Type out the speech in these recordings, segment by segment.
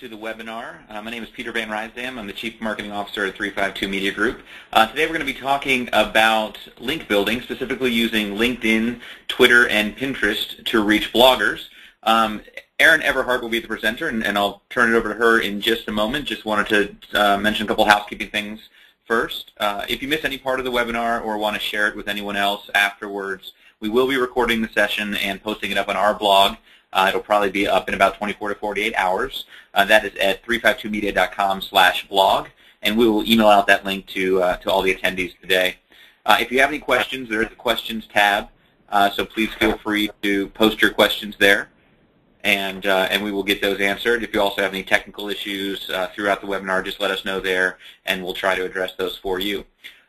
to the webinar. My name is Peter Van Rysdam. I'm the Chief Marketing Officer at 352 Media Group. Today we're going to be talking about link building, specifically using LinkedIn, Twitter, and Pinterest to reach bloggers. Erin Everhart will be the presenter, and I'll turn it over to her in just a moment. Just wanted to mention a couple housekeeping things first. If you miss any part of the webinar or want to share it with anyone else afterwards, we will be recording the session and posting it up on our blog. It'll probably be up in about 24 to 48 hours. That is at 352media.com/blog, and we will email out that link to all the attendees today. If you have any questions, there is a questions tab, so please feel free to post your questions there, and we will get those answered. If you also have any technical issues throughout the webinar, just let us know there, and we'll try to address those for you.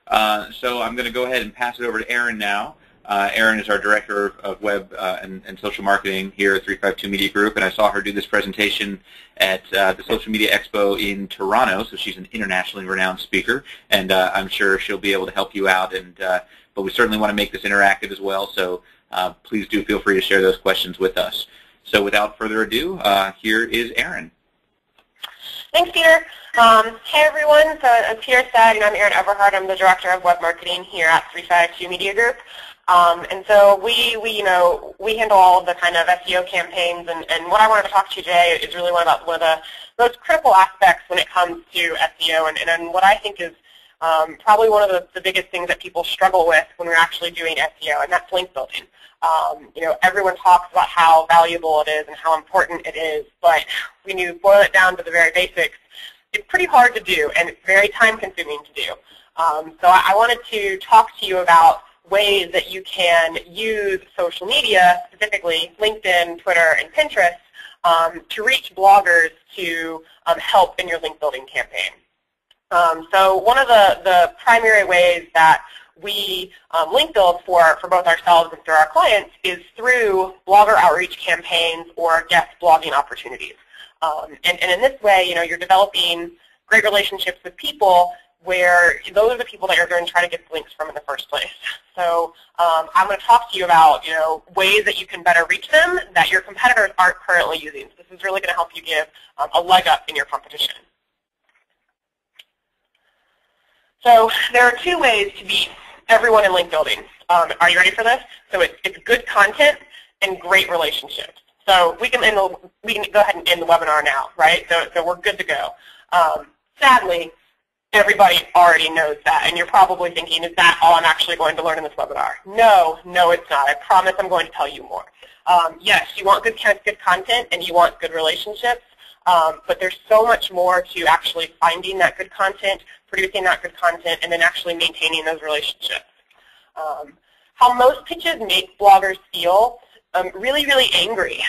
So I'm going to go ahead and pass it over to Erin now. Erin is our Director of Web and Social Marketing here at 352 Media Group, and I saw her do this presentation at the Social Media Expo in Toronto, so she's an internationally renowned speaker, and I'm sure she'll be able to help you out. But we certainly want to make this interactive as well, so please do feel free to share those questions with us. So without further ado, here is Erin. Thanks, Peter. Hey, everyone. So as Peter said, I'm Erin Everhart. I'm the Director of Web Marketing here at 352 Media Group. And so we handle all of the kind of SEO campaigns, and what I wanted to talk to you today is really one of the most critical aspects when it comes to SEO, and what I think is probably one of the biggest things that people struggle with when we're actually doing SEO, and that's link building. Everyone talks about how valuable it is and how important it is, but when you boil it down to the very basics, it's pretty hard to do, and it's very time-consuming to do. So I wanted to talk to you about ways that you can use social media, specifically LinkedIn, Twitter, and Pinterest, to reach bloggers to help in your link building campaign. So one of the primary ways that we link build for both ourselves and through our clients is through blogger outreach campaigns or guest blogging opportunities. And in this way, you're developing great relationships with people where those are the people that you're going to try to get the links from in the first place. So I'm going to talk to you about ways that you can better reach them that your competitors aren't currently using. So this is really going to help you give a leg up in your competition. So there are two ways to beat everyone in link building. Are you ready for this? So it's good content and great relationships. So we can go ahead and end the webinar now, right? So we're good to go. Sadly, everybody already knows that, and you're probably thinking, is that all I'm actually going to learn in this webinar? No, it's not. I promise I'm going to tell you more. Yes, you want good content and you want good relationships, but there's so much more to actually finding that good content, producing that good content, and then actually maintaining those relationships. How most pitches make bloggers feel really, really angry.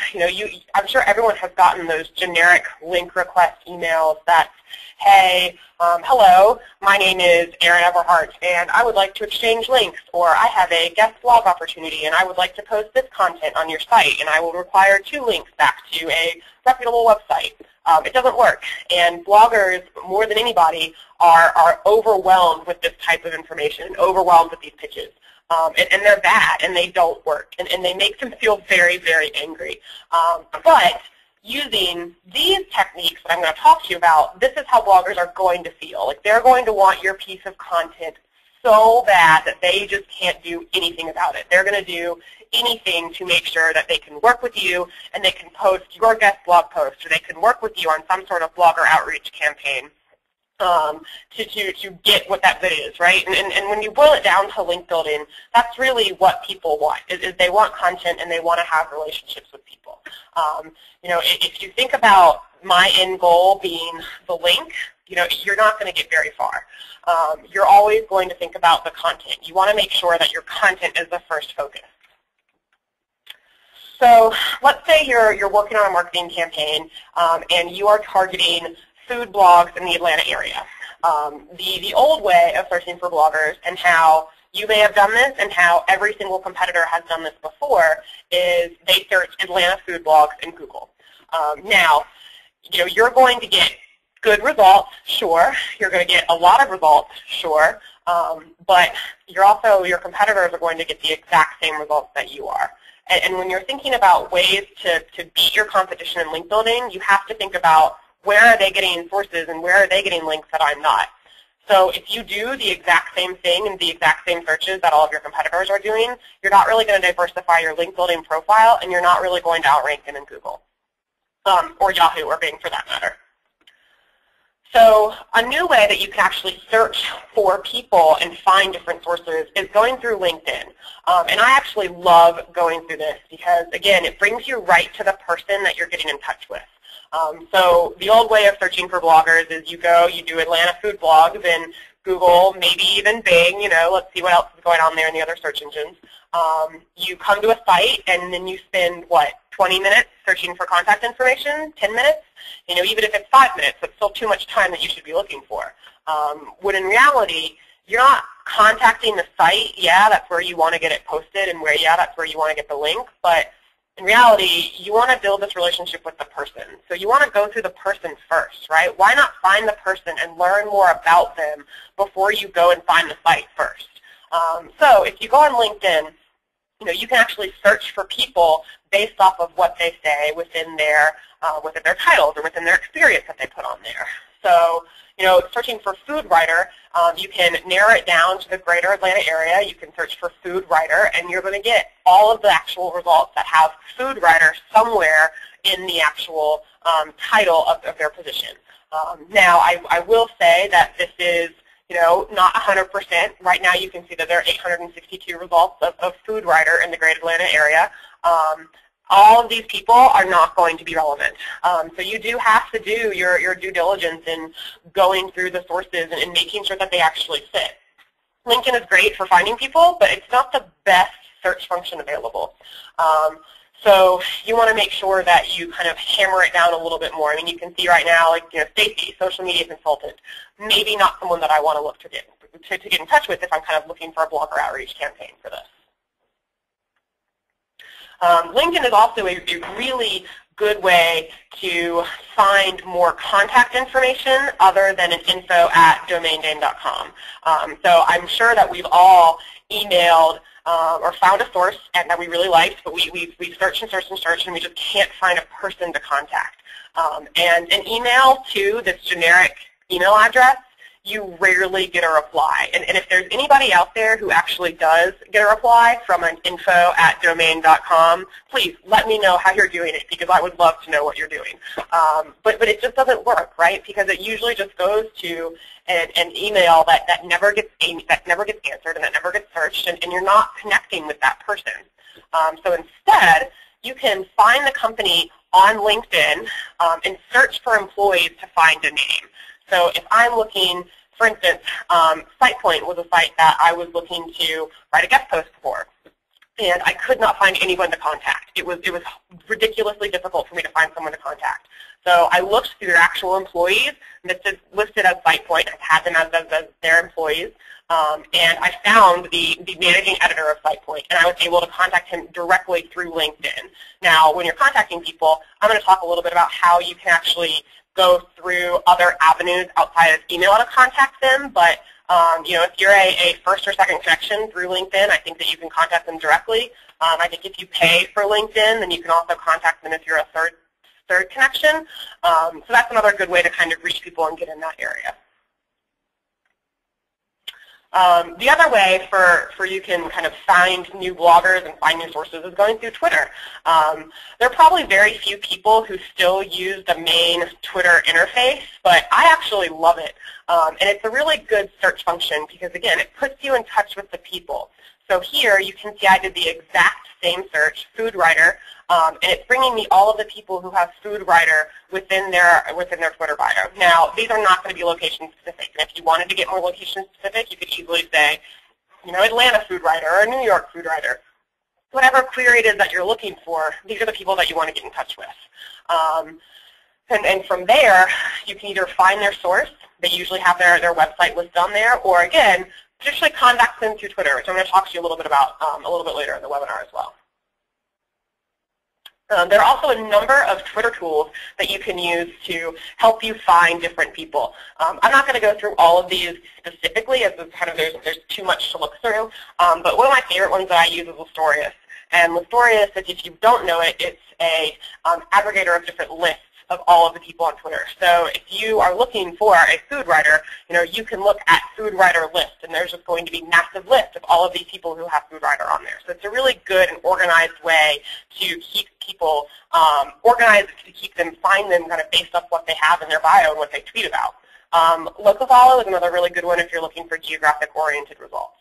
I'm sure everyone has gotten those generic link request emails that, hey, hello, my name is Erin Everhart, and I would like to exchange links, or I have a guest blog opportunity, and I would like to post this content on your site, and I will require 2 links back to a reputable website. It doesn't work, and bloggers, more than anybody, are overwhelmed with this type of information, overwhelmed with these pitches. And they're bad, and they don't work, and they make them feel very, very angry. But using these techniques that I'm going to talk to you about, this is how bloggers are going to feel. Like, they're going to want your piece of content so bad that they just can't do anything about it. They're going to do anything to make sure that they can work with you and they can post your guest blog post, or they can work with you on some sort of blogger outreach campaign to get what that bid is, right? And when you boil it down to link building, that's really what people want, is they want content and they want to have relationships with people. If you think about my end goal being the link, you're not going to get very far. You're always going to think about the content. You want to make sure that your content is the first focus. So let's say you're working on a marketing campaign and you are targeting food blogs in the Atlanta area. The old way of searching for bloggers, and how you may have done this and how every single competitor has done this before, is they search Atlanta food blogs in Google. Now, you're going to get good results, sure. You're going to get a lot of results, sure. But your competitors are going to get the exact same results that you are. And when you're thinking about ways to beat your competition in link building, you have to think about where are they getting sources and where are they getting links that I'm not? So if you do the exact same thing and the exact same searches that all of your competitors are doing, you're not really going to diversify your link building profile, and you're not really going to outrank them in Google, or Yahoo, or Bing for that matter. So a new way that you can actually search for people and find different sources is going through LinkedIn. And I actually love going through this because, again, it brings you right to the person that you're getting in touch with. So the old way of searching for bloggers is you go, you do Atlanta food blogs in Google, maybe even Bing, let's see what else is going on there in the other search engines. You come to a site and then you spend, 20 minutes searching for contact information, 10 minutes? Even if it's 5 minutes, that's still too much time that you should be looking for. When in reality, you're not contacting the site. Yeah, that's where you want to get it posted, and that's where you want to get the link, but in reality, you want to build this relationship with the person. So you want to go through the person first, right? Why not find the person and learn more about them before you go and find the site first? So if you go on LinkedIn, you can actually search for people based off of what they say within their titles or within their experience that they put on there. So, searching for food writer, you can narrow it down to the greater Atlanta area. You can search for food writer, and you're going to get all of the actual results that have food writer somewhere in the actual title of their position. Now, I will say that this is not 100%. Right now you can see that there are 862 results of food writer in the greater Atlanta area. All of these people are not going to be relevant. So you do have to do your due diligence in going through the sources and making sure that they actually fit. LinkedIn is great for finding people, but it's not the best search function available. So you want to make sure that you kind of hammer it down a little bit more. I mean, you can see right now, Stacy, social media consultant, maybe not someone that I want to look to get in touch with if I'm kind of looking for a blogger outreach campaign for this. LinkedIn is also a really good way to find more contact information other than an info@domaindame.com. So I'm sure that we've all emailed or found a source and that we really liked, but we've searched and searched and searched, and we just can't find a person to contact. And an email to this generic email address, you rarely get a reply. And if there's anybody out there who actually does get a reply from an info@domain.com, please let me know how you're doing it, because I would love to know what you're doing. But it just doesn't work, right? Because it usually just goes to an email that never gets answered and that never gets searched, and you're not connecting with that person. So instead, you can find the company on LinkedIn and search for employees to find a name. So if I'm looking, for instance, SitePoint was a site that I was looking to write a guest post for, and I could not find anyone to contact. It was ridiculously difficult for me to find someone to contact. So I looked through their actual employees listed as SitePoint. I've had them as their employees, and I found the managing editor of SitePoint, and I was able to contact him directly through LinkedIn. Now, when you're contacting people, I'm going to talk a little bit about how you can actually go through other avenues outside of email to contact them, but if you're a first or second connection through LinkedIn, I think that you can contact them directly. I think if you pay for LinkedIn, then you can also contact them if you're a third connection. So that's another good way to kind of reach people and get in that area. The other way for you can kind of find new bloggers and find new sources is going through Twitter. There are probably very few people who still use the main Twitter interface, but I actually love it. And it's a really good search function because, again, it puts you in touch with the people. So here you can see I did the exact same search, food writer, and it's bringing me all of the people who have food writer within their Twitter bio. Now, these are not going to be location specific, and if you wanted to get more location specific, you could easily say, Atlanta food writer or New York food writer. Whatever query it is that you're looking for, these are the people that you want to get in touch with. And from there, you can either find their source. They usually have their website listed on there, or again, traditionally contact them through Twitter, which I'm going to talk to you a little bit about a little bit later in the webinar as well. There are also a number of Twitter tools that you can use to help you find different people. I'm not going to go through all of these specifically, as there's too much to look through. But one of my favorite ones that I use is Listorious. And Listorious, if you don't know it, it's a aggregator of different lists of all of the people on Twitter. So if you are looking for a food writer, you can look at food writer list, and there's just going to be massive list of all of these people who have food writer on there. So it's a really good and organized way to keep people organized, to keep them, find them kind of based off what they have in their bio and what they tweet about. Local follow is another really good one if you're looking for geographic-oriented results.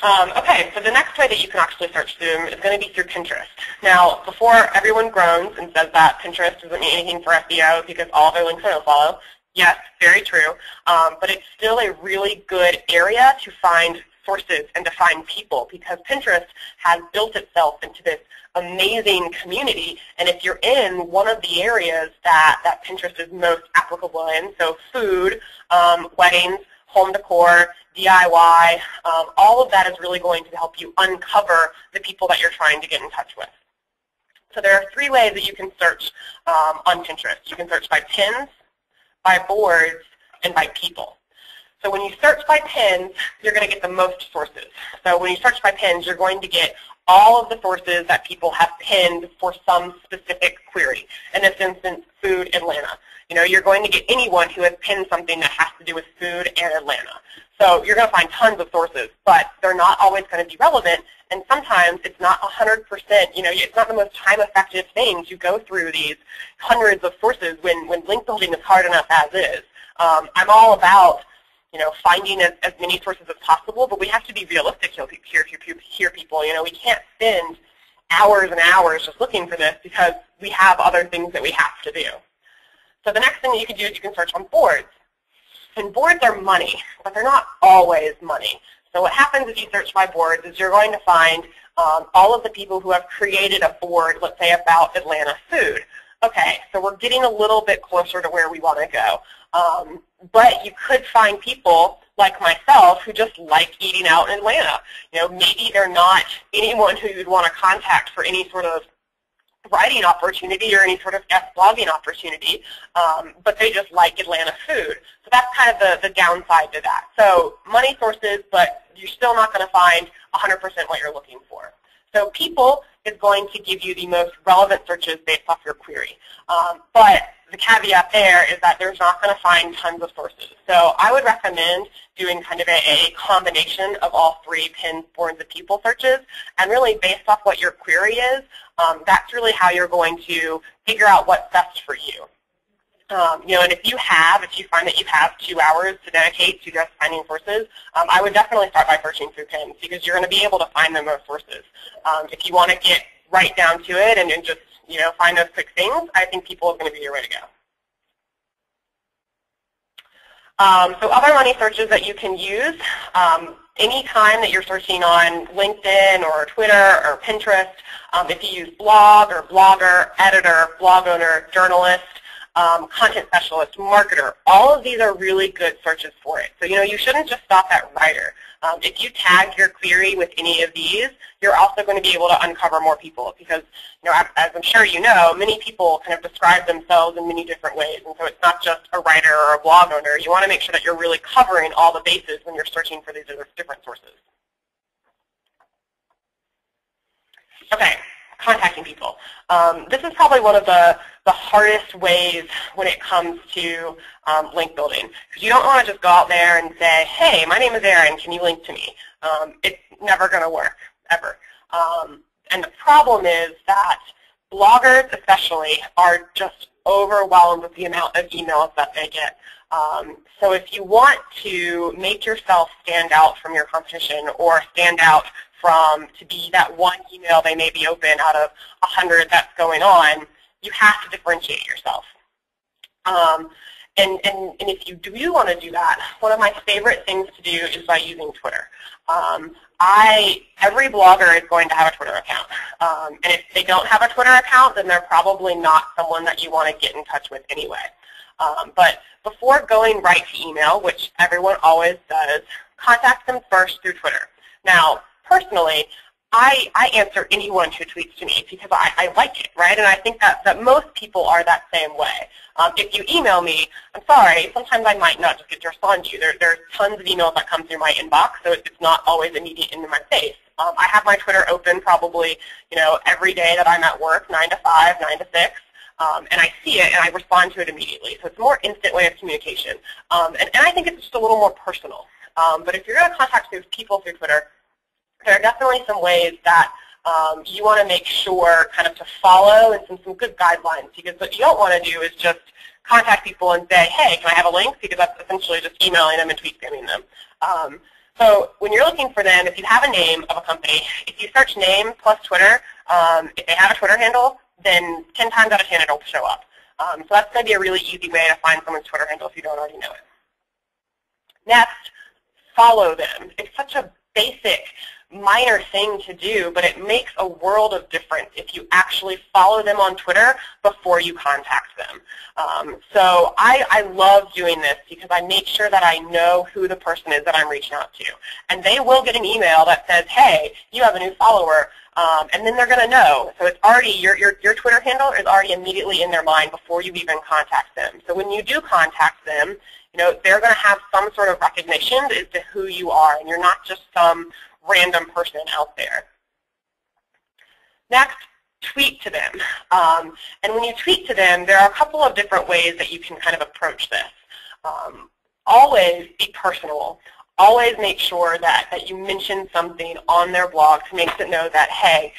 Okay, so the next way that you can actually search Zoom is going to be through Pinterest. Now, before everyone groans and says that Pinterest doesn't mean anything for SEO because all their links are no-follow, yes, very true, but it's still a really good area to find sources and to find people, because Pinterest has built itself into this amazing community, and if you're in one of the areas that Pinterest is most applicable in, so food, weddings, home decor, DIY, all of that is really going to help you uncover the people that you're trying to get in touch with. So there are 3 ways that you can search on Pinterest. You can search by pins, by boards, and by people. So when you search by pins, you're going to get the most sources. So when you search by pins, you're going to get all of the sources that people have pinned for some specific query. In this instance, food Atlanta. You're going to get anyone who has pinned something that has to do with food and Atlanta. So you're going to find tons of sources, but they're not always going to be relevant, and sometimes it's not 100%, it's not the most time-effective thing to go through these hundreds of sources when link building is hard enough as is. I'm all about finding as many sources as possible, but we have to be realistic here, people. We can't spend hours and hours just looking for this because we have other things that we have to do. So the next thing that you can do is you can search on boards. And boards are money, but they're not always money. So what happens if you search by boards is you're going to find all of the people who have created a board, let's say about Atlanta food. Okay, so we're getting a little bit closer to where we want to go. But you could find people like myself who just like eating out in Atlanta. Maybe they're not anyone who you'd want to contact for any sort of writing opportunity or any sort of guest blogging opportunity, but they just like Atlanta food. So that's kind of the downside to that. So money sources, but you're still not going to find 100% what you're looking for. So people is going to give you the most relevant searches based off your query. But the caveat there is that there's not going to find tons of sources. So I would recommend doing kind of a combination of all 3 pins, boards, and people searches, and really based off what your query is, that's really how you're going to figure out what's best for you. And if you find that you have 2 hours to dedicate to just finding sources, I would definitely start by searching through pins because you're going to be able to find the most sources. If you want to get right down to it and just find those quick things, I think people is going to be your way to go. So other money searches that you can use, anytime that you're searching on LinkedIn or Twitter or Pinterest, if you use blog or blogger, editor, blog owner, journalist, content specialist, marketer, all of these are really good searches for it. So you shouldn't just stop at writer. If you tag your query with any of these, you're also going to be able to uncover more people because, as I'm sure you know, many people kind of describe themselves in many different ways. And so it's not just a writer or a blog owner. You want to make sure that you're really covering all the bases when you're searching for these other different sources. Okay, contacting people. This is probably one of the hardest ways when it comes to link building. Because you don't want to just go out there and say, hey, my name is Erin, can you link to me? It's never going to work, ever. And the problem is that bloggers especially are just overwhelmed with the amount of emails that they get. So if you want to make yourself stand out from your competition or stand out to be that one email they may be open out of 100 that's going on, you have to differentiate yourself. And if you do want to do that, one of my favorite things to do is by using Twitter. Every blogger is going to have a Twitter account. And if they don't have a Twitter account, then they're probably not someone that you want to get in touch with anyway. But before going right to email, which everyone always does, contact them first through Twitter. Now, personally, I answer anyone who tweets to me because I like it, right? And I think that most people are that same way. If you email me, I'm sorry, sometimes I might not just get to respond to you. There's tons of emails that come through my inbox, so it's not always immediate into my face. I have my Twitter open probably, every day that I'm at work, 9 to 5, 9 to 6. And I see it and I respond to it immediately. So it's a more instant way of communication. And I think it's just a little more personal. But if you're going to contact those people through Twitter, there are definitely some ways that you want to make sure kind of to follow and some good guidelines, because what you don't want to do is just contact people and say, hey, can I have a link? Because that's essentially just emailing them and tweet spamming them. So when you're looking for them, if you have a name of a company, if you search name plus Twitter, if they have a Twitter handle, then 10 times out of 10 it'll show up. So that's going to be a really easy way to find someone's Twitter handle if you don't already know it. Next, follow them. It's such a basic, minor thing to do, but it makes a world of difference if you actually follow them on Twitter before you contact them. So I love doing this because I make sure that I know who the person is that I'm reaching out to. And they will get an email that says, hey, you have a new follower, and then they're going to know. So it's already, your Twitter handle is already immediately in their mind before you even contact them. So when you do contact them, they're going to have some sort of recognition as to who you are, and you're not just some random person out there. Next, tweet to them. And when you tweet to them, there are a couple of different ways that you can kind of approach this. Always be personal. Always make sure that you mention something on their blog to make it know that, hey,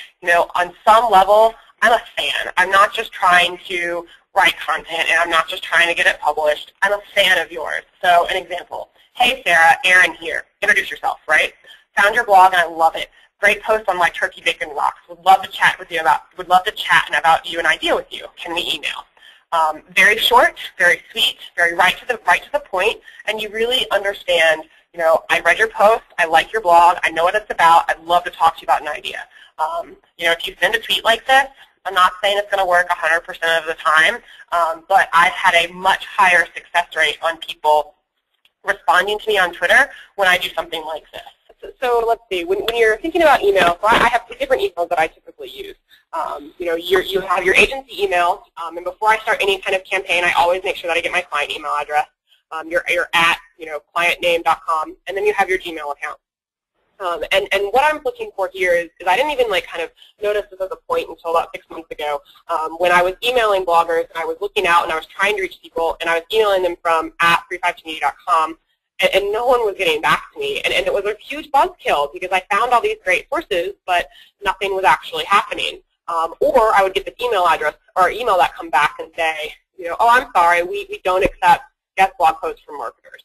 on some level, I'm a fan. I'm not just trying to write content, and I'm not just trying to get it published. I'm a fan of yours. So an example, hey, Sarah, Aaron here. Introduce yourself, right? Found your blog, and I love it. Great post on my turkey bacon rocks. Would love to chat with you about you and idea with you. Can we email? Very short, very sweet, very right to the point, and you really understand, I read your post, I like your blog, I know what it's about, I'd love to talk to you about an idea. If you send a tweet like this, I'm not saying it's going to work 100% of the time, but I've had a much higher success rate on people responding to me on Twitter when I do something like this. So let's see, when you're thinking about email, so I have 2 different emails that I typically use. You have your agency email, and before I start any kind of campaign, I always make sure that I get my client email address. You're at clientname.com, and then you have your Gmail account. And what I'm looking for here is I didn't even kind of notice this as a point until about 6 months ago when I was emailing bloggers and I was looking out and I was trying to reach people and I was emailing them from @352media.com and no one was getting back to me. And it was a huge buzzkill because I found all these great sources, but nothing was actually happening. Or I would get this email address or email that come back and say, oh, I'm sorry, we don't accept guest blog posts from marketers.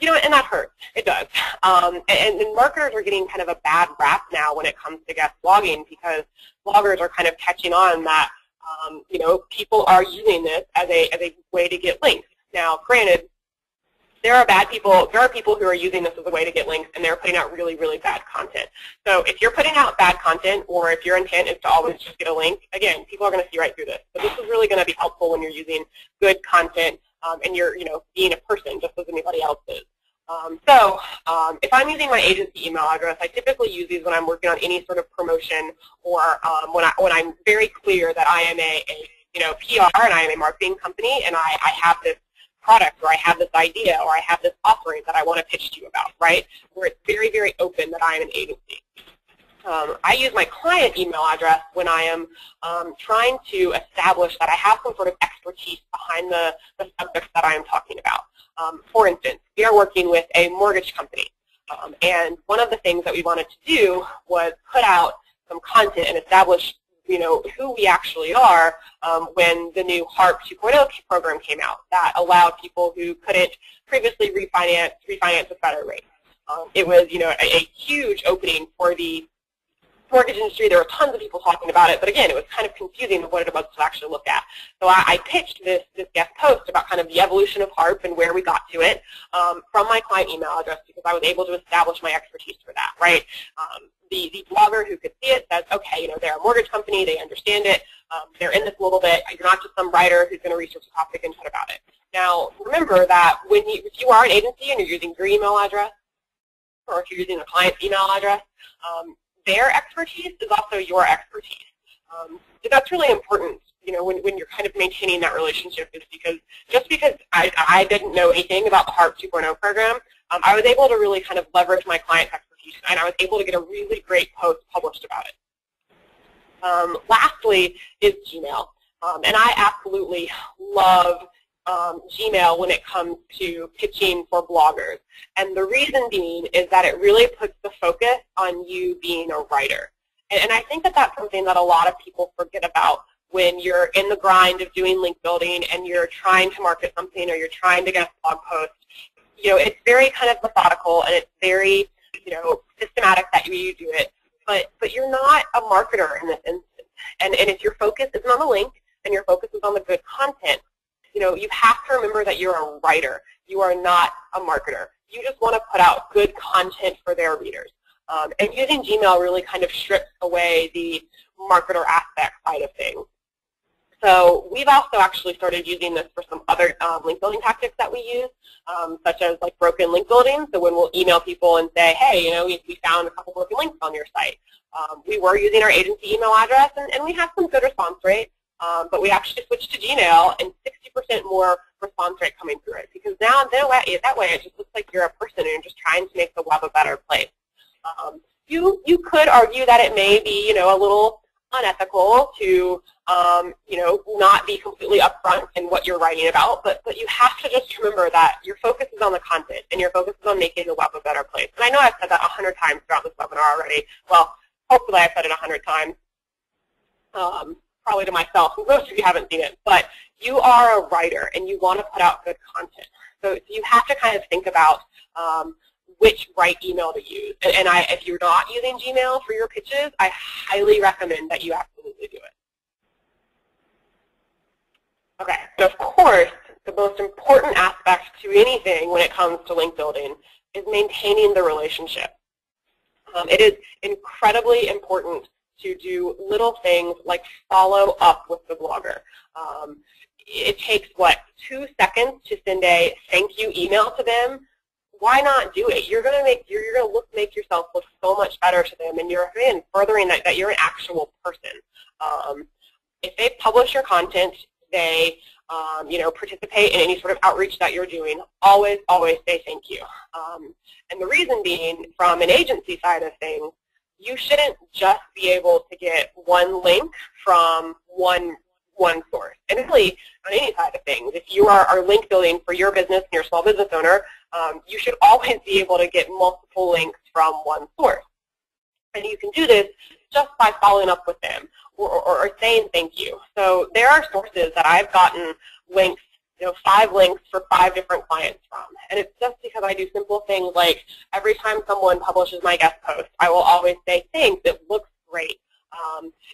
And that hurts. It does. And marketers are getting kind of a bad rap now when it comes to guest blogging because bloggers are kind of catching on that, people are using this as a way to get links. Now, granted, there are people who are using this as a way to get links, and they're putting out really, really bad content. So if you're putting out bad content, or if your intent is to always just get a link, again, people are going to see right through this. But this is really going to be helpful when you're using good content and you're, being a person just as anybody else is. If I'm using my agency email address, I typically use these when I'm working on any sort of promotion or when I'm very clear that I am a PR and I am a marketing company and I have this product or I have this idea or I have this offering that I want to pitch to you about, right? Where it's very, very open that I am an agency. I use my client email address when I am trying to establish that I have some sort of expertise behind the subjects that I am talking about. For instance, we are working with a mortgage company, and one of the things that we wanted to do was put out some content and establish who we actually are when the new HARP 2.0 program came out that allowed people who couldn't previously refinance with better rates. It was a huge opening for the mortgage industry. There were tons of people talking about it, but again, it was kind of confusing of what it was to actually look at. So I pitched this guest post about kind of the evolution of HARP and where we got to it from my client email address because I was able to establish my expertise for that, right? The blogger who could see it says, okay, they're a mortgage company, they understand it, they're in this a little bit, you're not just some writer who's going to research the topic and chat about it. Now, remember that if you are an agency and you're using your email address, or if you're using a client's email address, their expertise is also your expertise. So that's really important, when you're kind of maintaining that relationship is because just because I didn't know anything about the HARP 2.0 program, I was able to really kind of leverage my client's expertise piece, and I was able to get a really great post published about it. Lastly is Gmail. And I absolutely love Gmail when it comes to pitching for bloggers. And the reason being is that it really puts the focus on you being a writer. And I think that that's something that a lot of people forget about when you're in the grind of doing link building and you're trying to market something or you're trying to get a blog post. You know, it's very kind of methodical and it's very, you know, systematic that you do it. But you're not a marketer in this instance. And if your focus isn't on the link and your focus is on the good content, you know, you have to remember that you're a writer. You are not a marketer. You just want to put out good content for their readers. And using Gmail really kind of strips away the marketer aspect side of things. So we've also actually started using this for some other link building tactics that we use, such as like broken link building. So when we'll email people and say, hey, you know, we found a couple broken links on your site. We were using our agency email address, and we have some good response rate, but we actually switched to Gmail, and 60% more response rate coming through it. Because now that way it just looks like you're a person and you're just trying to make the web a better place. You could argue that it may be, you know, a little unethical to, you know, not be completely upfront in what you're writing about, but you have to just remember that your focus is on the content and your focus is on making the web a better place. And I know I've said that 100 times throughout this webinar already. Well, hopefully I've said it 100 times, probably to myself. Most of you haven't seen it, but you are a writer and you want to put out good content. So you have to kind of think about which right email to use. And if you're not using Gmail for your pitches, I highly recommend that you absolutely do it. Okay, so of course, the most important aspect to anything when it comes to link building is maintaining the relationship. It is incredibly important to do little things like follow up with the blogger. It takes, what, 2 seconds to send a thank you email to them. Why not do it? You're gonna make yourself look so much better to them, and you're again furthering that you're an actual person. If they publish your content, they you know, participate in any sort of outreach that you're doing, always say thank you. And the reason being, from an agency side of things, you shouldn't just be able to get one link from one source. And really, on any side of things, if you are link building for your business and you're a small business owner, you should always be able to get multiple links from one source. And you can do this just by following up with them or saying thank you. So there are sources that I've gotten links, you know, 5 links for 5 different clients from. And it's just because I do simple things like every time someone publishes my guest post, I will always say, thanks, it looks great.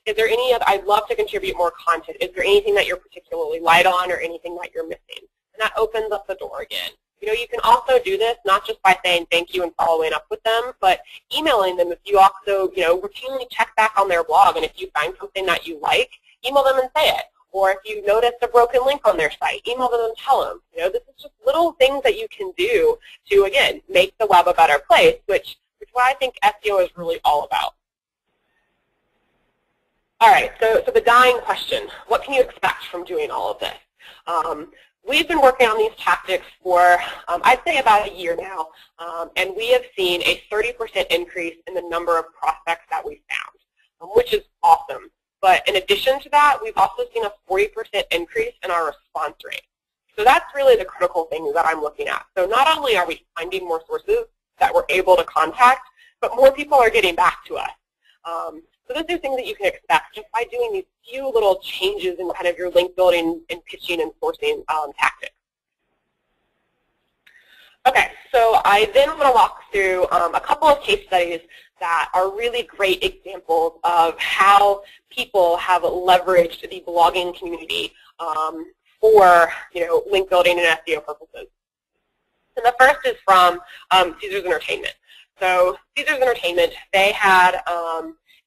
Is there any other, I'd love to contribute more content. Is there anything that you're particularly light on or anything that you're missing? And that opens up the door again. You know, you can also do this not just by saying thank you and following up with them, but emailing them if you also, you know, routinely check back on their blog, and if you find something that you like, email them and say it. Or if you noticed a broken link on their site, email them and tell them. You know, this is just little things that you can do to, again, make the web a better place, which is what I think SEO is really all about. All right, so the dying question, what can you expect from doing all of this? We've been working on these tactics for, I'd say, about a year now, and we have seen a 30% increase in the number of prospects that we found, which is awesome. But in addition to that, we've also seen a 40% increase in our response rate. So that's really the critical thing that I'm looking at. So not only are we finding more sources that we're able to contact, but more people are getting back to us. So those are things that you can expect just by doing these few little changes in kind of your link building and pitching and sourcing tactics. Okay, so I then want to walk through a couple of case studies that are really great examples of how people have leveraged the blogging community for, you know, link building and SEO purposes. And the first is from Caesars Entertainment. So Caesars Entertainment, they had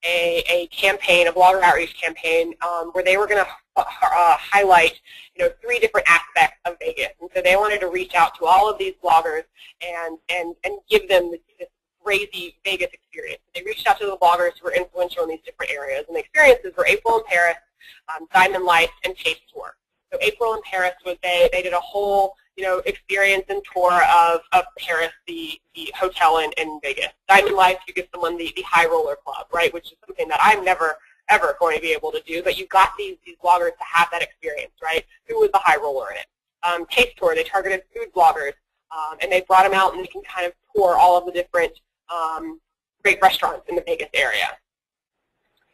a campaign, a blogger outreach campaign, where they were going to highlight, you know, 3 different aspects of Vegas. And so they wanted to reach out to all of these bloggers and give them this crazy Vegas experience. They reached out to the bloggers who were influential in these different areas, and the experiences were April in Paris, Diamond Lights, and Taste Tour. So April in Paris was they did a whole experience and tour of Paris, the hotel in Vegas. Diamond Life, you give someone the High Roller Club, right, which is something that I'm never ever going to be able to do, but you got these bloggers to have that experience, right? Who was the high roller in it? Taste Tour, they targeted food bloggers, and they brought them out and they can kind of tour all of the different great restaurants in the Vegas area.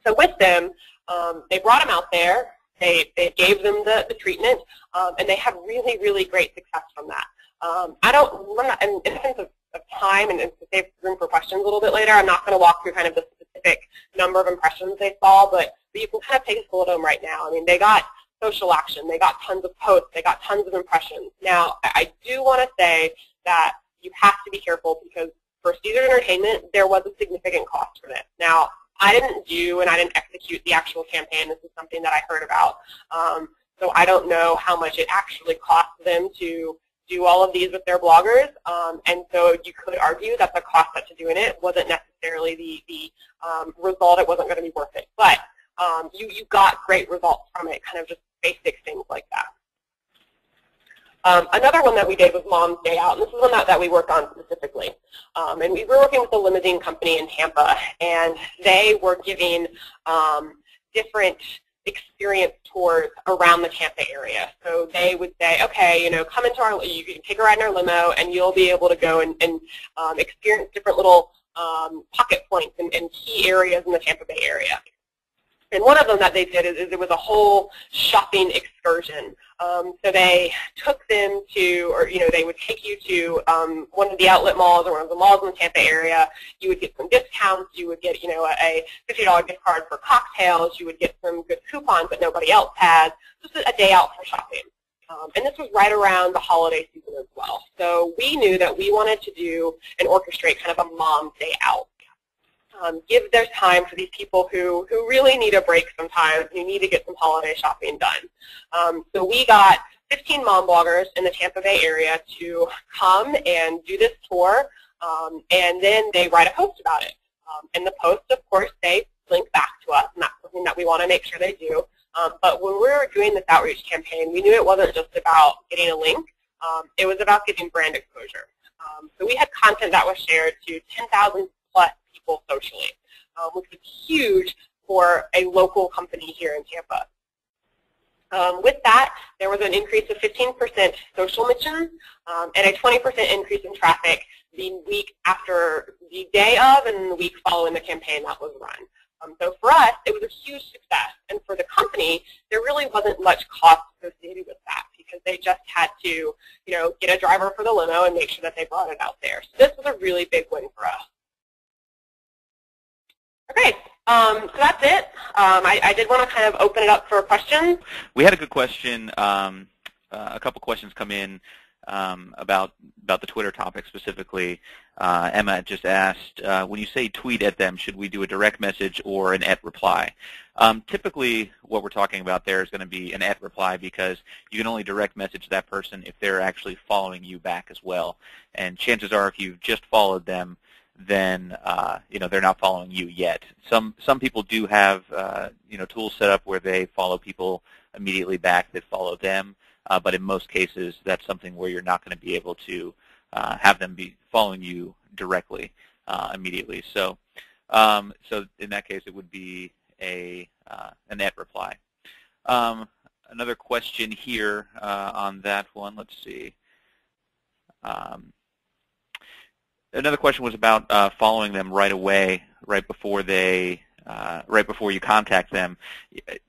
So with them, they brought them out there, they gave them the treatment, and they had really, really great success from that. In the sense of time and to save room for questions a little bit later, I'm not going to walk through kind of the specific number of impressions they saw, but you can kind of take a look at them right now. I mean, they got social action, they got tons of posts, they got tons of impressions. Now, I do want to say that you have to be careful because for Caesars Entertainment, there was a significant cost for this. Now, I didn't do and I didn't execute the actual campaign. This is something that I heard about. So I don't know how much it actually cost them to do all of these with their bloggers, and so you could argue that the cost to doing it wasn't necessarily the result. It wasn't going to be worth it, but you got great results from it, kind of just basic things like that. Another one that we did was Mom's Day Out, and this is one that we worked on specifically. And we were working with a limousine company in Tampa, and they were giving different experience tours around the Tampa area. So they would say, okay, come into you can take a ride in our limo and you'll be able to go and experience different little pocket points and key areas in the Tampa Bay area. And one of them that they did is it was a whole shopping excursion. So they took them to, or they would take you to one of the outlet malls or one of the malls in the Tampa area. You would get some discounts. You would get, a $50 gift card for cocktails. You would get some good coupons that nobody else had. Just a day out for shopping. And this was right around the holiday season as well. So we knew that we wanted to do and orchestrate kind of a Mom's Day Out. Give their time for these people who really need a break sometimes. You need to get some holiday shopping done. So we got 15 mom bloggers in the Tampa Bay area to come and do this tour, and then they write a post about it. And the post, of course, they link back to us, and that's something that we want to make sure they do. But when we were doing this outreach campaign, we knew it wasn't just about getting a link. It was about getting brand exposure. So we had content that was shared to 10,000 plus people socially, which was huge for a local company here in Tampa. With that, there was an increase of 15% social mentions and a 20% increase in traffic the week after the day of and the week following the campaign that was run. So for us, it was a huge success. And for the company, there really wasn't much cost associated with that because they just had to, get a driver for the limo and make sure that they brought it out there. So this was a really big win for us. Okay, so that's it. I did want to kind of open it up for questions. We had a good question, a couple questions come in about the Twitter topic specifically. Emma just asked, when you say tweet at them, should we do a direct message or an @ reply? Typically, what we're talking about there is going to be an @ reply because you can only direct message that person if they're actually following you back as well. And chances are, if you've just followed them, then they're not following you yet. Some people do have tools set up where they follow people immediately back that follow them, but in most cases that's something where you're not going to be able to have them be following you directly immediately. So in that case it would be an @ reply. Another question here on that one. Let's see. Another question was about following them right away, right before you contact them.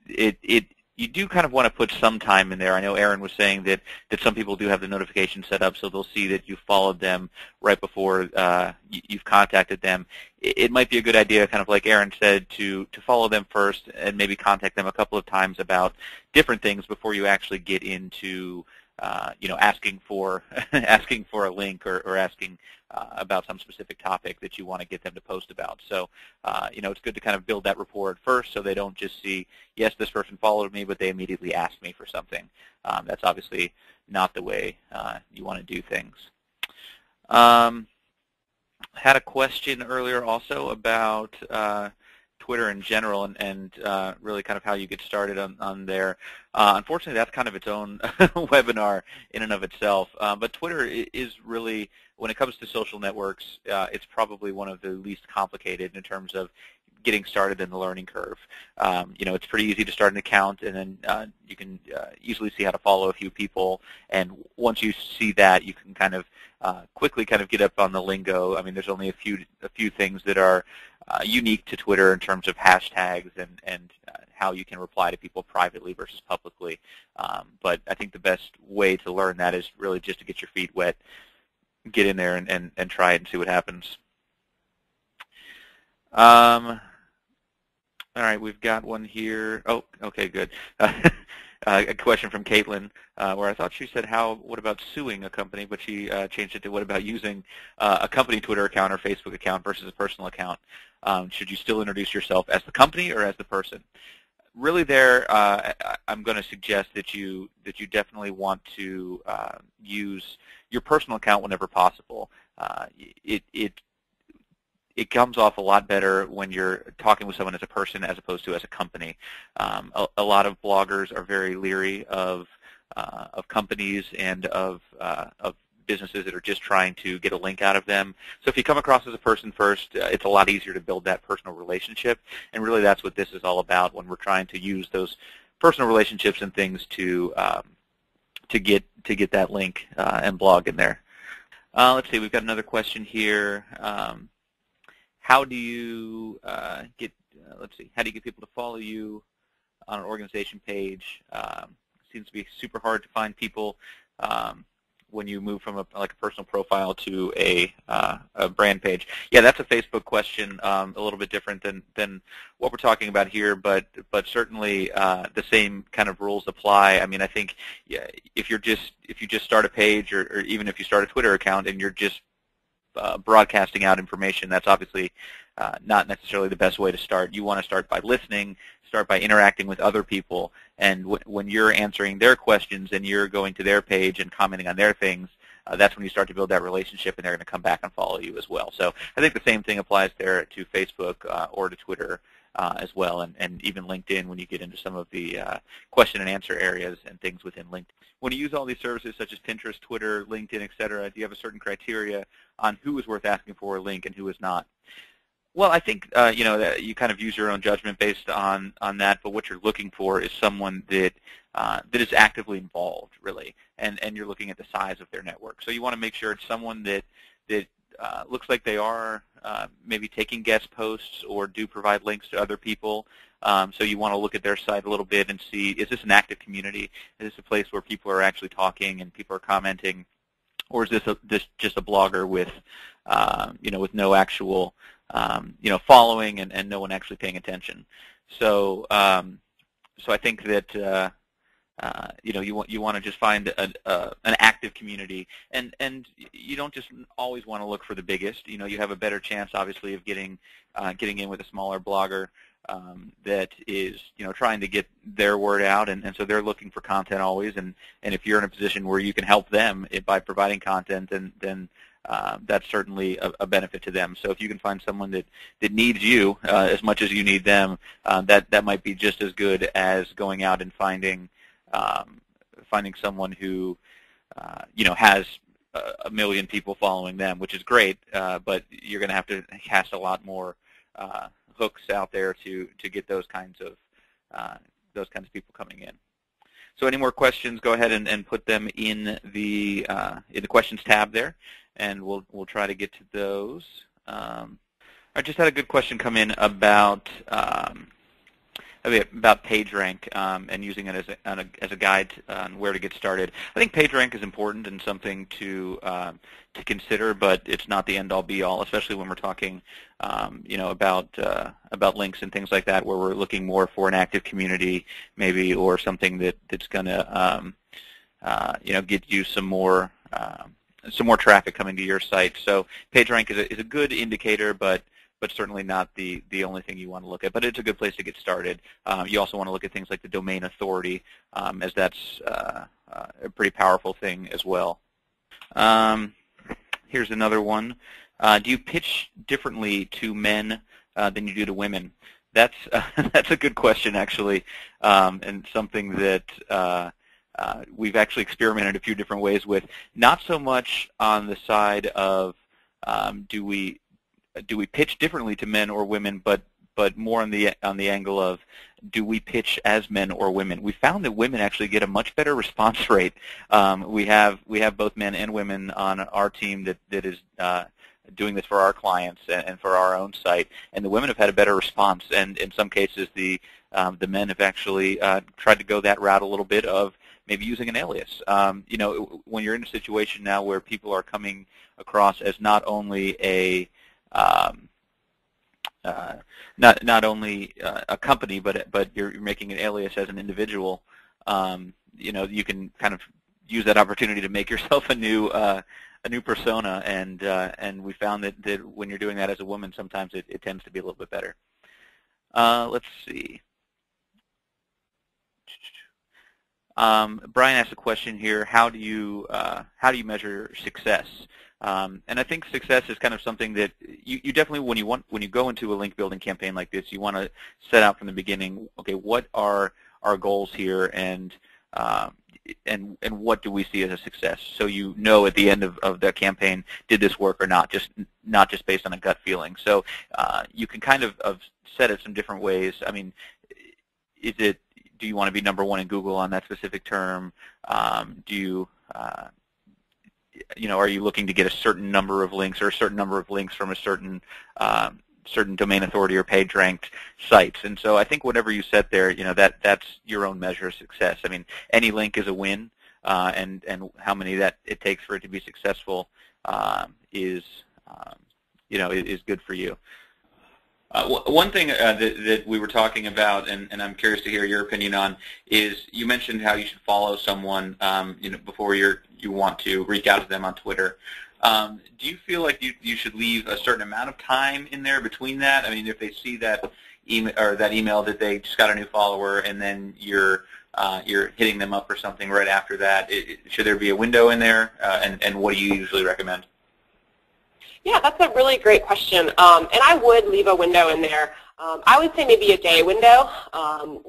You do kind of want to put some time in there. I know Aaron was saying that some people do have the notification set up, so they'll see that you followed them right before you've contacted them. It might be a good idea, kind of like Aaron said, to follow them first and maybe contact them a couple of times about different things before you actually get into asking for a link or asking about some specific topic that you want to get them to post about. So, it's good to kind of build that rapport at first so they don't just see, yes, this person followed me, but they immediately asked me for something. That's obviously not the way you want to do things. Had a question earlier also about Twitter in general and really kind of how you get started on there. Unfortunately, that's kind of its own webinar in and of itself. But Twitter is really, when it comes to social networks, it's probably one of the least complicated in terms of getting started in the learning curve. It's pretty easy to start an account, and then you can easily see how to follow a few people. And once you see that, you can kind of quickly kind of get up on the lingo. I mean, there's only a few things that are unique to Twitter in terms of hashtags and how you can reply to people privately versus publicly. But I think the best way to learn that is really just to get your feet wet, get in there and try it and see what happens. All right, we've got one here. Oh, okay, good. A question from Caitlin, where I thought she said, what about suing a company, but she changed it to what about using a company Twitter account or Facebook account versus a personal account? Should you still introduce yourself as the company or as the person? Really there, I'm going to suggest that you definitely want to use your personal account whenever possible. It comes off a lot better when you're talking with someone as a person as opposed to as a company. A lot of bloggers are very leery of companies and of businesses that are just trying to get a link out of them. So if you come across as a person first, it's a lot easier to build that personal relationship. And really that's what this is all about when we're trying to use those personal relationships and things to get that link and blog in there. Let's see, we've got another question here. How do you get people to follow you on an organization page? Seems to be super hard to find people when you move from a personal profile to a brand page. Yeah, that's a Facebook question, a little bit different than what we're talking about here, but certainly the same kind of rules apply. I mean, I think if you just start a page, or even if you start a Twitter account and you're just broadcasting out information, that's obviously not necessarily the best way to start. You want to start by listening, start by interacting with other people, and when you're answering their questions and you're going to their page and commenting on their things, that's when you start to build that relationship, and they're going to come back and follow you as well. So I think the same thing applies there to Facebook or to Twitter as well, and even LinkedIn when you get into some of the question and answer areas and things within LinkedIn. When you use all these services such as Pinterest, Twitter, LinkedIn, et cetera, do you have a certain criteria on who is worth asking for a link and who is not? Well, I think that you kind of use your own judgment based on that, but what you're looking for is someone that is actively involved, really, and you're looking at the size of their network. So you want to make sure it's someone that looks like they are maybe taking guest posts or do provide links to other people. So you want to look at their site a little bit and see, is this an active community? Is this a place where people are actually talking and people are commenting? Or is this just a blogger with with no actual following and no one actually paying attention? So so I think that you want to just find an active community, and you don't just always want to look for the biggest. You have a better chance, obviously, of getting in with a smaller blogger that is trying to get their word out, and so they're looking for content always. And if you're in a position where you can help them by providing content, then that's certainly a benefit to them. So if you can find someone that needs you as much as you need them, that might be just as good as going out and finding someone who has a million people following them, which is great, but you're going to have to cast a lot more hooks out there to get those kinds of people coming in. So any more questions, go ahead and put them in the questions tab there, and we'll try to get to those. I just had a good question come in about PageRank and using it as a guide on where to get started. I think PageRank is important and something to consider, but it's not the end-all be-all, especially when we're talking about links and things like that, where we're looking more for an active community maybe, or something that's going to get you some more traffic coming to your site. So PageRank is a good indicator, but certainly not the only thing you want to look at. But it's a good place to get started. You also want to look at things like the domain authority, as that's a pretty powerful thing as well. Here's another one. Do you pitch differently to men than you do to women? That's that's a good question, actually, and something that we've actually experimented a few different ways with. Not so much on the side of do we pitch differently to men or women, but more on the angle of do we pitch as men or women. We found that women actually get a much better response rate. We have both men and women on our team that is doing this for our clients and for our own site, and the women have had a better response. And in some cases, the men have actually tried to go that route a little bit of maybe using an alias. You know, when you're in a situation now where people are coming across as not only a not only a company, but you're making an alias as an individual, you know, you can kind of use that opportunity to make yourself a new persona, and we found that when you're doing that as a woman, sometimes it tends to be a little bit better. Let's see. Brian asked a question here. How do you measure success? And I think success is kind of something that you definitely, when you go into a link building campaign like this, you want to set out from the beginning. Okay, what are our goals here, and what do we see as a success? So you know at the end of the campaign, did this work or not? Not just based on a gut feeling. So you can kind of set it some different ways. I mean, do you want to be #1 in Google on that specific term? Do you you know, are you looking to get a certain number of links or a certain number of links from a certain domain authority or page ranked sites? And so I think whatever you set there, you know, that's your own measure of success. I mean, any link is a win, and how many that it takes for it to be successful is you know, is good for you. One thing that we were talking about, and I'm curious to hear your opinion on, is you mentioned how you should follow someone, you know, before you want to reach out to them on Twitter. Do you feel like you should leave a certain amount of time in there between that? I mean, if they see that email that they just got a new follower, and then you're hitting them up for something right after that, should there be a window in there? And what do you usually recommend? Yeah, that's a really great question, and I would leave a window in there. I would say maybe a day window,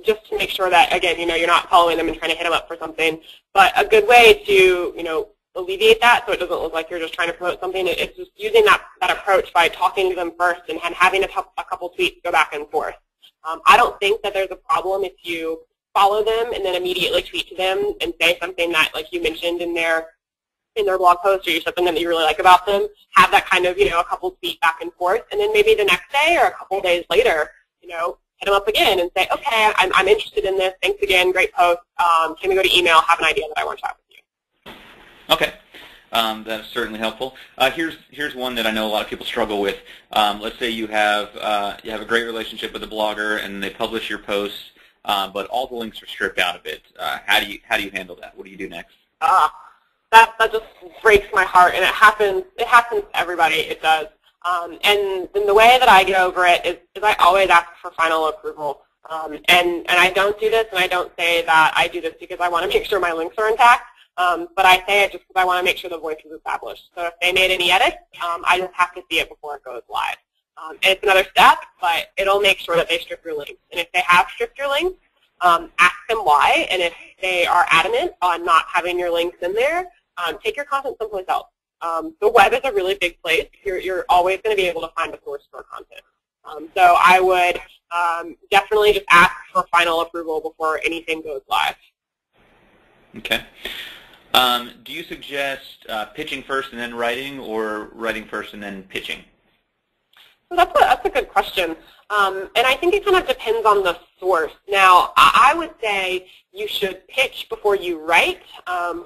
just to make sure that, again, you know, you're not following them and trying to hit them up for something. But a good way to, you know, alleviate that so it doesn't look like you're just trying to promote something, it's just using that approach by talking to them first and having a couple tweets go back and forth. I don't think that there's a problem if you follow them and then immediately tweet to them and say something that, like you mentioned in their blog post, or you said something that you really like about them, have that kind of, you know, a couple tweet back and forth, and then maybe the next day or a couple days later, you know, hit them up again and say, okay, I'm interested in this, thanks again, great post, can we go to email, have an idea that I want to chat with you. Okay, that is certainly helpful. Here's one that I know a lot of people struggle with. Let's say you have a great relationship with a blogger and they publish your posts, but all the links are stripped out of it. How do you handle that? What do you do next? That just breaks my heart, and it happens to everybody, it does. And then the way that I get over it is I always ask for final approval. And I don't do this, and I don't say that I do this because I want to make sure my links are intact, but I say it just because I want to make sure the voice is established. So if they made any edits, I just have to see it before it goes live. And it's another step, but it'll make sure that they strip your links. And if they have stripped your links, ask them why, and if they are adamant on not having your links in there, take your content someplace else. The web is a really big place. You're always going to be able to find a source for content. So I would definitely just ask for final approval before anything goes live. Okay. Do you suggest pitching first and then writing, or writing first and then pitching? So that's a good question. And I think it kind of depends on the source. Now, I would say you should pitch before you write,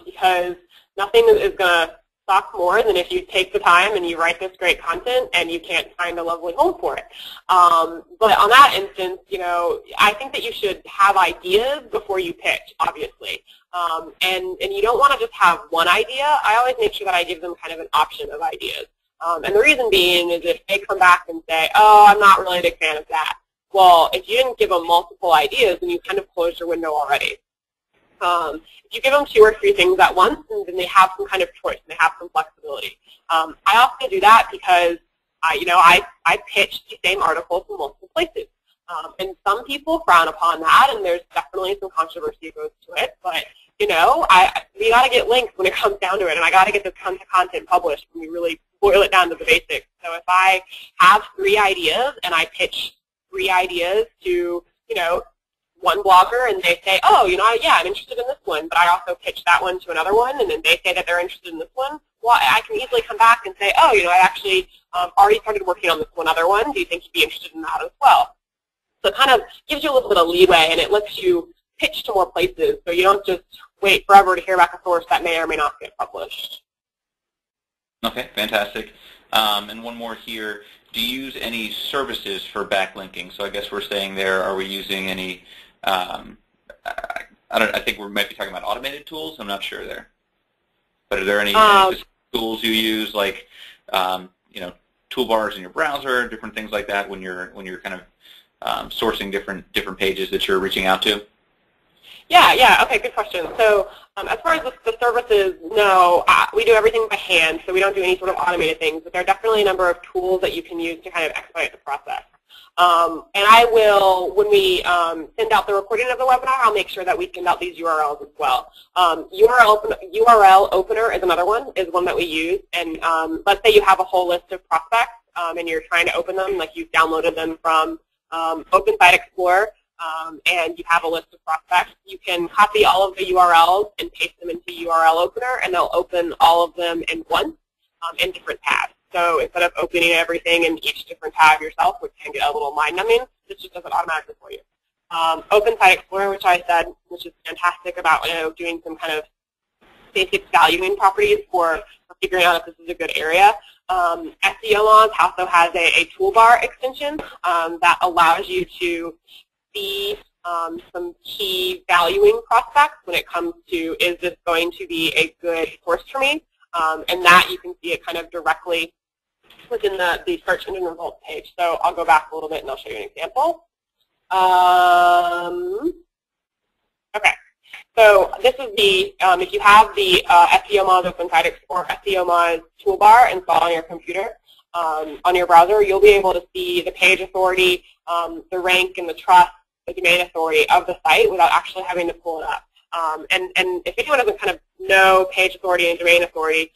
because nothing is going to suck more than if you take the time and you write this great content and you can't find a lovely home for it. But on that instance, you know, I think that you should have ideas before you pitch, obviously. And you don't want to just have one idea. I always make sure that I give them kind of an option of ideas. And the reason being is if they come back and say, oh, I'm not really a big fan of that. Well, if you didn't give them multiple ideas, then you kind of closed your window already. If you give them 2 or 3 things at once, then they have some kind of choice and they have some flexibility. I also do that because, you know, I pitch the same article from multiple places. And some people frown upon that, and there's definitely some controversy that goes to it. But you know, we got to get links when it comes down to it, and I got to get this content published when we really boil it down to the basics. So if I have 3 ideas and I pitch 3 ideas to, you know, one blogger, and they say, oh, you know, yeah, I'm interested in this one, but I also pitch that one to another one, and then they say that they're interested in this one, well, I can easily come back and say, oh, you know, I actually already started working on this one other one. Do you think you'd be interested in that as well? So it kind of gives you a little bit of leeway, and it lets you pitch to more places, so you don't just wait forever to hear back a source that may or may not get published. Okay, fantastic. And one more here. Do you use any services for backlinking? So I guess we're saying there, are we using any, I think we might be talking about automated tools. I'm not sure there. But are there any specific tools you use, like you know, toolbars in your browser, different things like that when you're kind of sourcing different pages that you're reaching out to? Yeah, okay, good question. So as far as the services, no, we do everything by hand, so we don't do any sort of automated things, but there are definitely a number of tools that you can use to kind of expedite the process. And I will, when we send out the recording of the webinar, I'll make sure that we send out these URLs as well. URL opener is another one, is one that we use. And let's say you have a whole list of prospects and you're trying to open them, like you've downloaded them from Open Site Explorer, and you have a list of prospects. You can copy all of the URLs and paste them into URL opener, and they'll open all of them in once in different tabs. So instead of opening everything in each different tab yourself, which can get a little mind-numbing, this just does it automatically for you. Open Site Explorer, which I said, which is fantastic about, you know, doing some kind of basic valuing properties for figuring out if this is a good area. SEOMA also has a toolbar extension that allows you to see some key valuing prospects when it comes to, is this going to be a good source for me? And that you can see it kind of directly within the search engine results page. So I'll go back a little bit and I'll show you an example. Okay, so this is the, if you have the SEOMA's Open Site or SEOMA's toolbar installed on your computer, on your browser, you'll be able to see the page authority, the rank and the trust, the domain authority of the site without actually having to pull it up. And if anyone doesn't kind of know page authority and domain authority,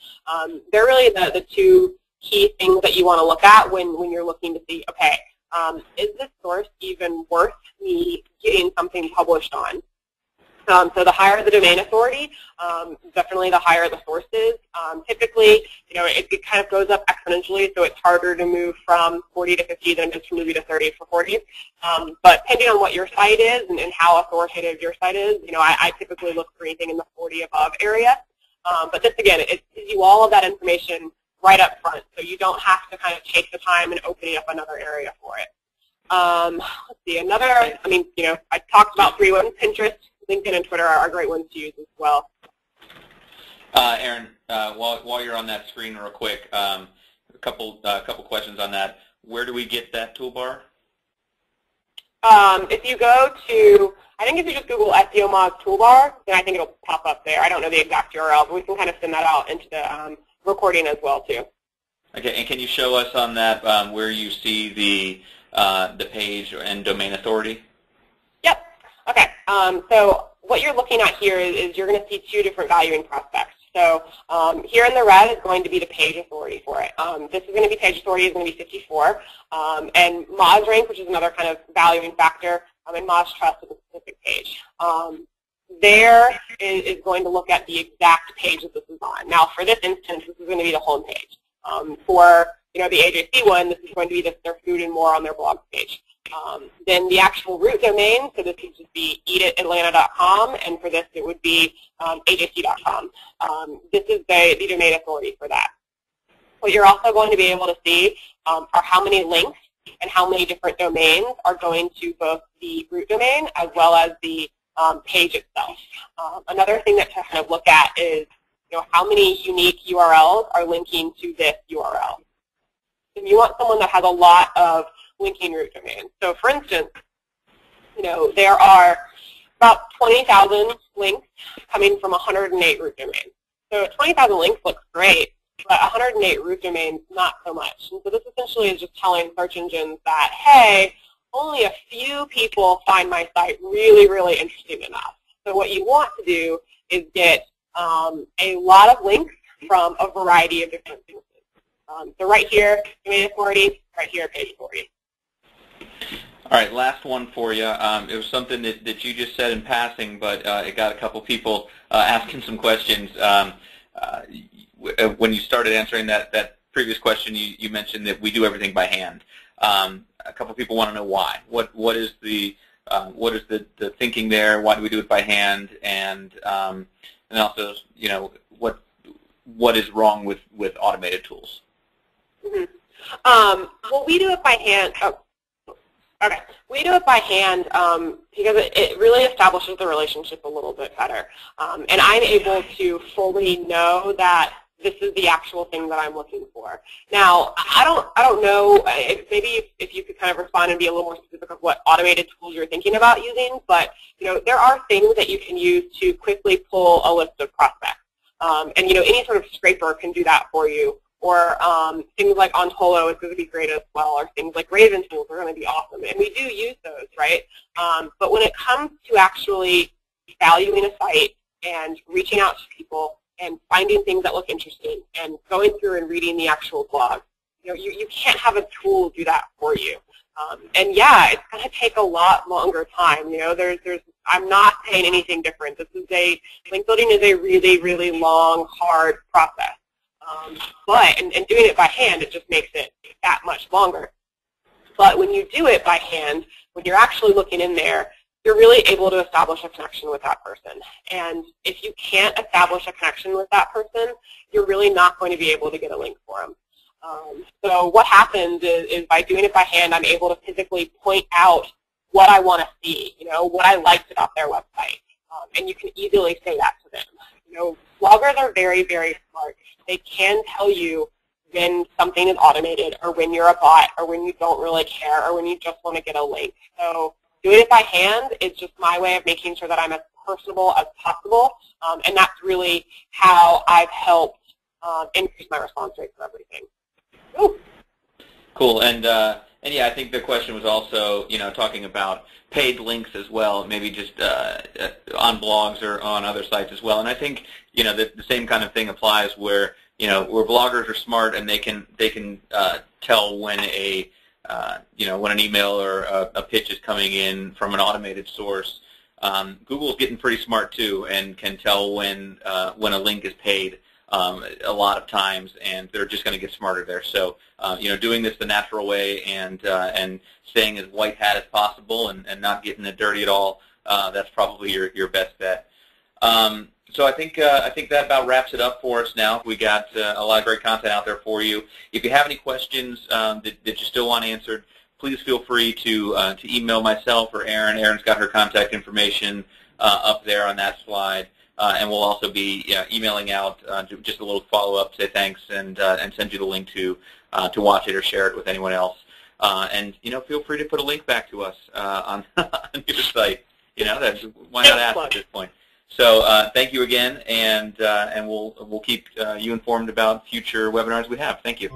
they're really the 2 key things that you want to look at when you're looking to see, okay, is this source even worth me getting something published on? So the higher the domain authority, definitely the higher the sources. Typically, you know, it kind of goes up exponentially, so it's harder to move from 40 to 50 than it is from moving to 30 for 40. But depending on what your site is and how authoritative your site is, you know, I typically look for anything in the 40 above area. But this, again, it gives you all of that information right up front, so you don't have to kind of take the time and opening up another area for it. Let's see, another, I mean, you know, I talked about 3 ones. Pinterest, LinkedIn, and Twitter are great ones to use as well. Aaron, while you're on that screen real quick, a couple questions on that. Where do we get that toolbar? If you go to, I think if you just Google SEOMA's toolbar, then I think it'll pop up there. I don't know the exact URL, but we can kind of send that out into the recording as well too. Okay, and can you show us on that where you see the page and domain authority? Yep. Okay. So what you're looking at here is you're going to see 2 different valuing prospects. So here in the red is going to be the page authority for it. This is going to be page authority is going to be 54. And Moz rank, which is another kind of valuing factor, and Moz trust is a specific page. There is going to look at the exact page that this is on. Now, for this instance, this is going to be the home page. For the AJC one, this is going to be their food and more on their blog page. Then the actual root domain, so this would just be eatitatlanta.com, and for this it would be ajc.com. This is the domain authority for that. What you're also going to be able to see are how many links and how many different domains are going to both the root domain as well as the page itself. Another thing that to kind of look at is how many unique URLs are linking to this URL. If you want someone that has a lot of linking root domains. So for instance, there are about 20,000 links coming from 108 root domains. So 20,000 links looks great, but 108 root domains, not so much. And so this essentially is just telling search engines that, hey, only a few people find my site really, really interesting enough. So what you want to do is get a lot of links from a variety of different things. So right here, domain authority, right here, page authority. All right, last one for you. It was something that you just said in passing, but it got a couple people asking some questions. When you started answering that previous question, you mentioned that we do everything by hand. A couple people want to know why. What is the thinking there? Why do we do it by hand? And also, you know, what is wrong with automated tools? Mm-hmm. Well, we do it by hand. Oh, okay. We do it by hand because it really establishes the relationship a little bit better. And I'm able to fully know that this is the actual thing that I'm looking for. Now, I don't know, maybe if you could kind of respond and be a little more specific of what automated tools you're thinking about using, but you know, there are things that you can use to quickly pull a list of prospects. And you know, any sort of scraper can do that for you. Or things like Ontolo is going to be great as well, or things like Raven tools are going to be awesome. And we do use those, right? But when it comes to actually valuing a site and reaching out to people and finding things that look interesting and going through and reading the actual blog, you know, you can't have a tool do that for you. And yeah, it's going to take a lot longer time. You know, I'm not saying anything different. Link building is a really, really long, hard process. But doing it by hand, it just makes it that much longer. But when you do it by hand, when you're actually looking in there, you're really able to establish a connection with that person. And if you can't establish a connection with that person, you're really not going to be able to get a link for them. So what happens is by doing it by hand, I'm able to physically point out what I want to see, you know, what I liked about their website. And you can easily say that to them. You know, bloggers are very, very smart. They can tell you when something is automated or when you're a bot or when you don't really care or when you just want to get a link. So doing it by hand is just my way of making sure that I'm as personable as possible. And that's really how I've helped increase my response rate for everything. Ooh. Cool. And yeah, I think the question was also, you know, talking about paid links as well, maybe just on blogs or on other sites as well. And I think, you know, the same kind of thing applies where, you know, where bloggers are smart and they can tell when when an email or a pitch is coming in from an automated source. Google's getting pretty smart too and can tell when a link is paid. A lot of times, and they're just going to get smarter there. So, you know, doing this the natural way and staying as white hat as possible and not getting it dirty at all, that's probably your best bet. So I think that about wraps it up for us now. We got a lot of great content out there for you. If you have any questions that you still want answered, please feel free to email myself or Erin. Erin's got her contact information up there on that slide. And we'll also be emailing out just a little follow-up, say thanks, and send you the link to watch it or share it with anyone else. And you know, feel free to put a link back to us on your site. You know, why not ask at this point? So thank you again, and we'll keep you informed about future webinars we have. Thank you.